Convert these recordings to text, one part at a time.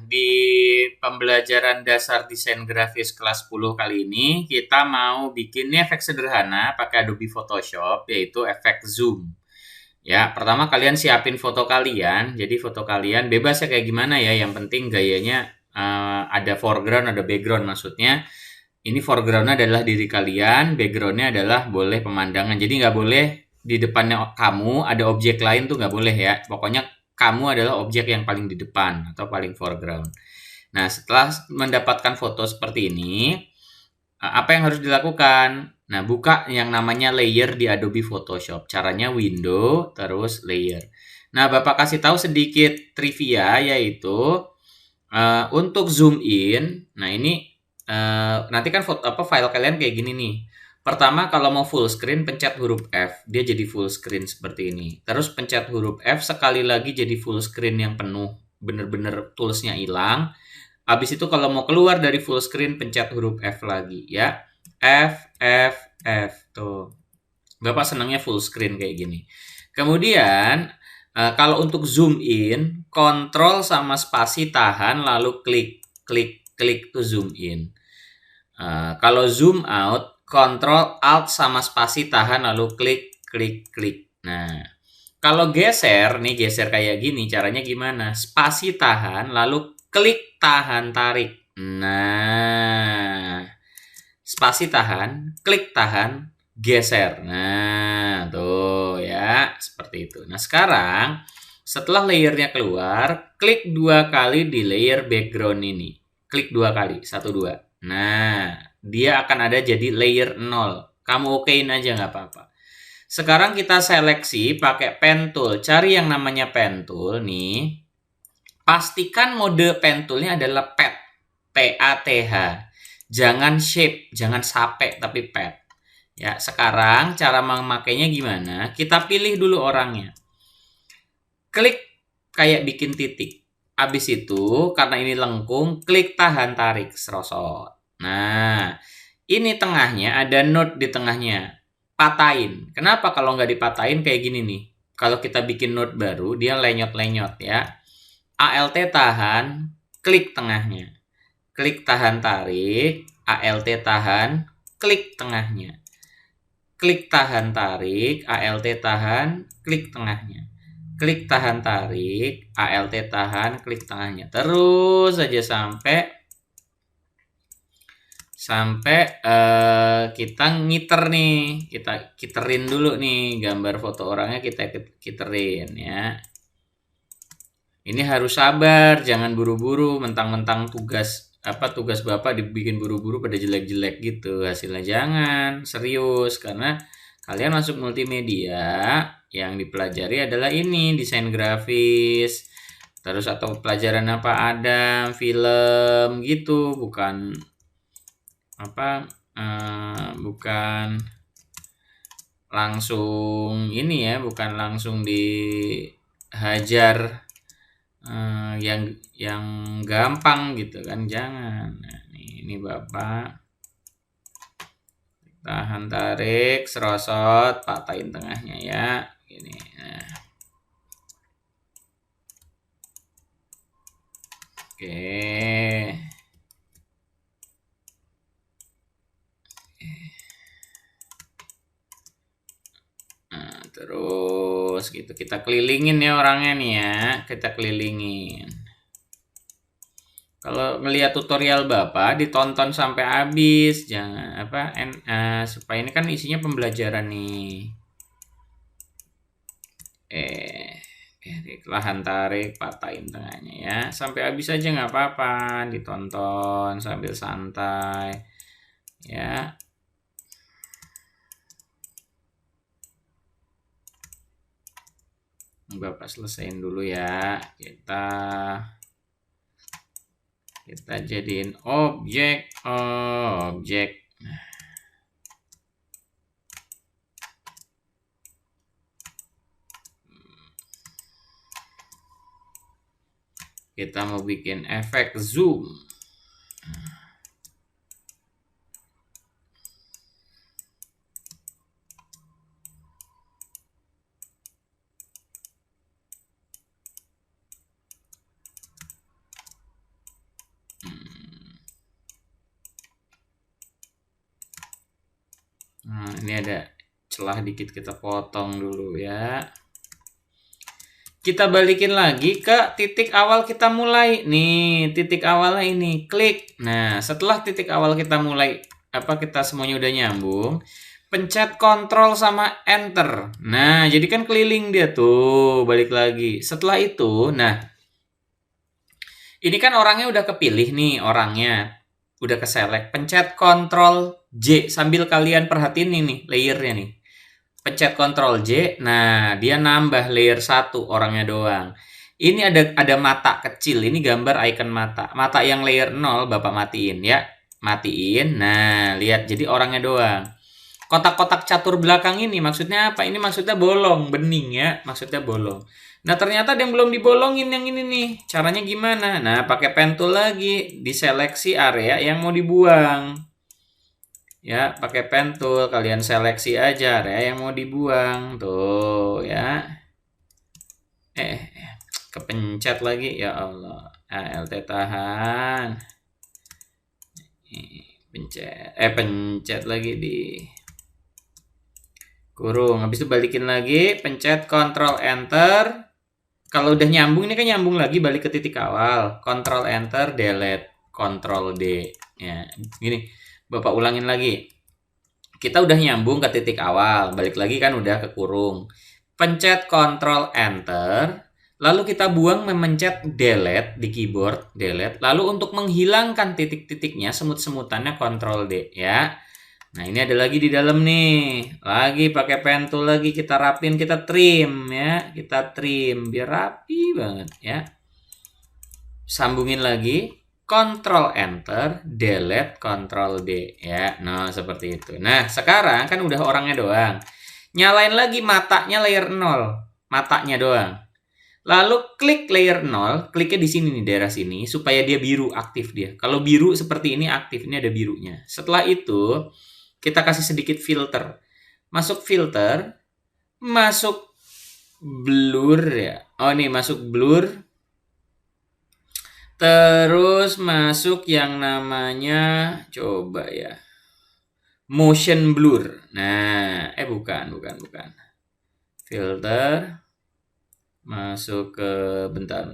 di pembelajaran dasar desain grafis kelas 10 kali ini kita mau bikin efek sederhana pakai Adobe Photoshop, yaitu efek zoom. Ya, pertama kalian siapin foto kalian. Jadi foto kalian bebas ya kayak gimana ya, yang penting gayanya ada foreground, ada background. Maksudnya ini foregroundnya adalah diri kalian, backgroundnya adalah boleh pemandangan. Jadi nggak boleh di depannya kamu ada objek lain tuh nggak boleh ya. Pokoknya kamu adalah objek yang paling di depan atau paling foreground. Nah, setelah mendapatkan foto seperti ini, apa yang harus dilakukan? Nah, buka yang namanya layer di Adobe Photoshop. Caranya window, terus layer. Nah, Bapak kasih tahu sedikit trivia, yaitu untuk zoom in. Nah, ini nanti kan file kalian kayak gini nih. Pertama, kalau mau full screen, pencet huruf F. Dia jadi full screen seperti ini. Terus pencet huruf F sekali lagi jadi full screen yang penuh. Bener-bener toolsnya hilang. Habis itu kalau mau keluar dari full screen, pencet huruf F lagi ya. F, F, F. Tuh. Bapak senangnya full screen kayak gini. Kemudian, kalau untuk zoom in, kontrol sama spasi tahan, lalu klik, klik, klik to zoom in. Kalau zoom out, kontrol alt sama spasi tahan, lalu klik, klik, klik. Nah, kalau geser, nih geser kayak gini, caranya gimana? Spasi tahan, lalu klik tahan tarik. Nah, spasi tahan, klik tahan, geser. Nah, tuh ya, seperti itu. Nah, sekarang setelah layernya keluar, klik 2 kali di layer background ini. Klik 2 kali, 1, 2. Nah, dia akan ada jadi layer 0. Kamu okein aja nggak apa-apa. Sekarang kita seleksi pakai pen tool. Cari yang namanya pen tool nih. Pastikan mode pen toolnya adalah pad. P-A-T-H. Jangan shape, jangan sape, tapi pad. Ya, sekarang cara memakainya gimana? Kita pilih dulu orangnya. Klik kayak bikin titik. Habis itu, karena ini lengkung, klik tahan tarik, serosot. Nah, ini tengahnya, ada node di tengahnya. Patahin. Kenapa kalau nggak dipatahin kayak gini nih? Kalau kita bikin node baru, dia lenyot-lenyot ya. Alt tahan, klik tengahnya. Klik tahan tarik, Alt tahan, klik tengahnya. Klik tahan tarik, Alt tahan, klik tengahnya. Klik tahan tarik, Alt tahan, klik tengahnya. Terus saja sampai kita ngiter nih, kita kiterin dulu nih gambar foto orangnya, kita kiterin ya. Ini harus sabar, jangan buru-buru, mentang-mentang tugas Bapak dibikin buru-buru pada jelek-jelek gitu. Hasilnya jangan, serius, karena kalian masuk multimedia, yang dipelajari adalah ini, desain grafis. Terus atau pelajaran apa ada, film gitu, bukan bukan langsung ini ya, bukan langsung dihajar yang gampang gitu kan, jangan. Nah, ini Bapak tahan tarik, serosot, patahin tengahnya ya, gini. Nah. Oke. Nah, terus gitu kita kelilingin ya orangnya nih ya, kita kelilingin. Kalau ngelihat tutorial Bapak ditonton sampai habis, jangan supaya ini kan isinya pembelajaran nih. Lahan tarik, patahin tengahnya ya, sampai habis aja nggak apa-apa, ditonton sambil santai ya. Bapak selesaiin dulu ya, kita jadiin objek. Kita mau bikin efek zoom. ini ada celah dikit, kita potong dulu ya. Kita balikin lagi ke titik awal kita mulai. Nih, titik awalnya ini, klik. Nah, setelah titik awal kita mulai, kita semuanya udah nyambung, pencet Ctrl sama Enter. Nah, jadi kan keliling dia tuh, balik lagi. Setelah itu, nah, ini kan orangnya udah kepilih nih, orangnya. Udah ke-select. Pencet Ctrl J, sambil kalian perhatiin ini, layernya nih. Pencet Ctrl J, nah dia nambah layer 1 orangnya doang. Ini ada mata kecil, ini gambar icon mata. Mata yang layer 0 Bapak matiin ya. Matiin, nah lihat jadi orangnya doang. Kotak-kotak catur belakang ini maksudnya apa? Ini maksudnya bolong, bening ya, maksudnya bolong. Nah ternyata ada yang belum dibolongin yang ini nih. Caranya gimana? Nah pakai pen tool lagi, diseleksi area yang mau dibuang. Ya, pakai pen tool kalian seleksi aja area yang mau dibuang tuh ya. Kepencet lagi ya Allah. ALT tahan. Pencet lagi di kurung. Habis itu balikin lagi, pencet Ctrl Enter. Kalau udah nyambung, ini kan nyambung lagi balik ke titik awal. Ctrl Enter, delete, Ctrl D. Ya, gini. Bapak ulangin lagi. Kita udah nyambung ke titik awal, balik lagi kan udah ke kurung. Pencet Ctrl Enter, lalu kita buang memencet delete di keyboard, delete. Lalu untuk menghilangkan titik-titiknya, semut-semutannya Ctrl D ya. Nah, ini ada lagi di dalam nih. Lagi pakai pen tool lagi, kita rapin, kita trim ya. Kita trim biar rapi banget ya. Sambungin lagi. Ctrl Enter, delete, Ctrl D ya. Nah, seperti itu. Nah, sekarang kan udah orangnya doang. Nyalain lagi matanya layer 0. Matanya doang. Lalu klik layer 0, kliknya di sini nih, daerah sini supaya dia biru, aktif dia. Kalau biru seperti ini aktif, ini ada birunya. Setelah itu, kita kasih sedikit filter. Masuk filter, masuk blur ya. Oh, nih masuk blur. Terus masuk yang namanya, coba ya, motion blur. Nah, bukan. Filter, masuk ke, bentar.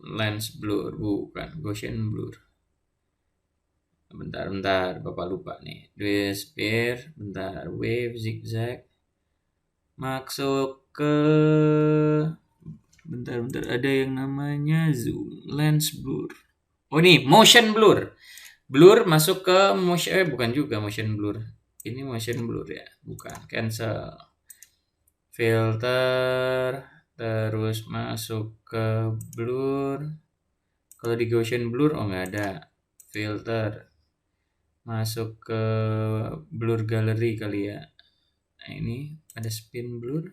Lens blur, bukan. Gaussian blur. Bentar, Bapak lupa nih. Spear, bentar. Wave, zigzag. Masuk ke, bentar, ada yang namanya zoom, lens blur. Oh nih, motion blur. Blur masuk ke motion, bukan juga motion blur. Ini motion blur ya, bukan. Cancel. Filter, terus masuk ke blur. Kalau di Gaussian blur, oh nggak ada. Filter, masuk ke blur gallery kali ya. Nah ini ada spin blur.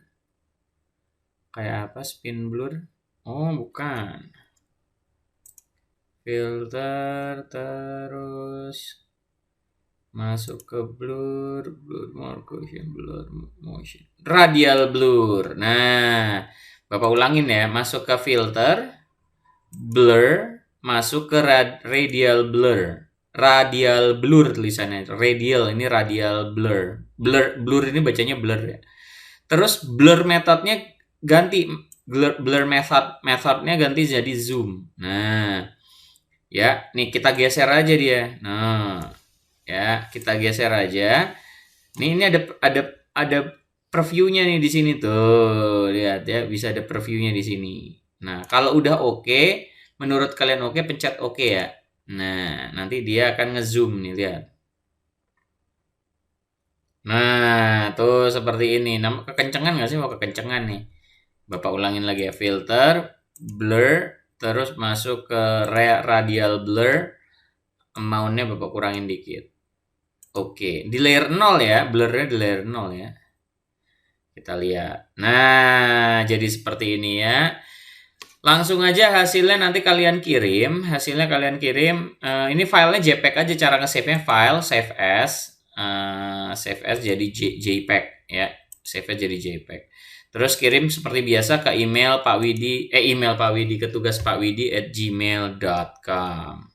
Kayak apa spin blur? Oh, bukan. Filter, terus masuk ke blur more Gaussian blur motion. Radial blur. Nah, Bapak ulangin ya, masuk ke filter, blur, masuk ke radial blur. Radial blur tulisannya. Radial ini radial blur. Blur ini bacanya blur ya. Terus blur metodenya ganti, blur methodnya ganti jadi zoom. Nah, ya, nih kita geser aja dia. Nah, ya kita geser aja. Nih ini ada previewnya nih di sini tuh, lihat ya, bisa ada previewnya di sini. Nah, kalau udah oke, menurut kalian oke, pencet oke ya. Nah, nanti dia akan ngezoom nih, lihat. Nah, tuh seperti ini. Nah, kekencengan nggak sih? Mau kekencengan nih. Bapak ulangin lagi ya, filter, blur, terus masuk ke radial blur, amount-nya Bapak kurangin dikit. Oke, di layer 0 ya, blurnya di layer 0 ya. Kita lihat. Nah, jadi seperti ini ya. Langsung aja hasilnya nanti kalian kirim. Ini filenya JPEG aja, cara nge-save-nya file, save as jadi JPEG ya. Save as jadi JPEG. Terus kirim seperti biasa ke email Pak Widi, ke tugas Pak Widi @gmail.com.